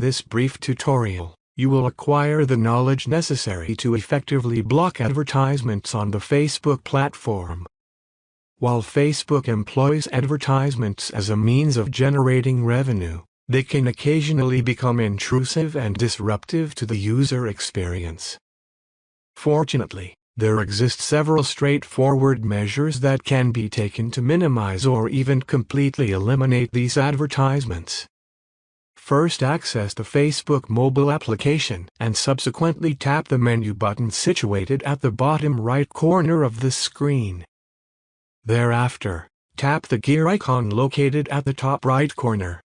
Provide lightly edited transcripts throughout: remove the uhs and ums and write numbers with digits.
this brief tutorial, you will acquire the knowledge necessary to effectively block advertisements on the Facebook platform. While Facebook employs advertisements as a means of generating revenue, they can occasionally become intrusive and disruptive to the user experience. Fortunately, there exist several straightforward measures that can be taken to minimize or even completely eliminate these advertisements. First, access the Facebook mobile application and subsequently tap the menu button situated at the bottom right corner of the screen. Thereafter, tap the gear icon located at the top right corner.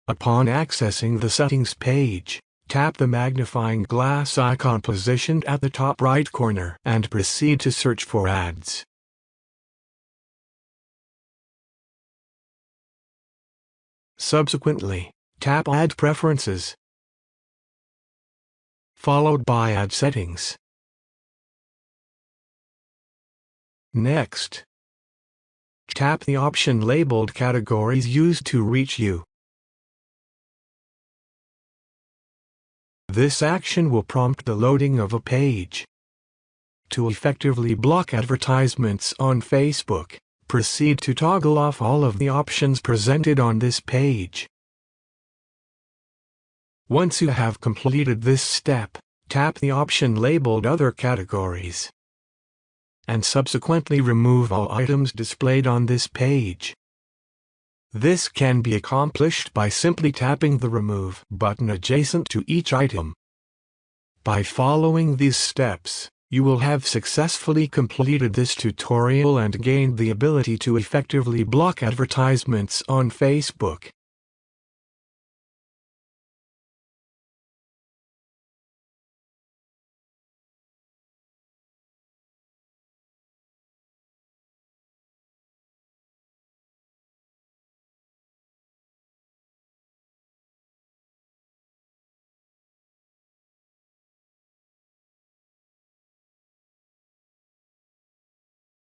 Upon accessing the settings page, tap the magnifying glass icon positioned at the top right corner and proceed to search for ads. Subsequently, tap Ad Preferences, followed by Ad Settings. Next, tap the option labeled Categories Used to Reach You. This action will prompt the loading of a page. To effectively block advertisements on Facebook, proceed to toggle off all of the options presented on this page. Once you have completed this step, tap the option labeled Other Categories, and subsequently remove all items displayed on this page. This can be accomplished by simply tapping the Remove button adjacent to each item. By following these steps, you will have successfully completed this tutorial and gained the ability to effectively block advertisements on Facebook.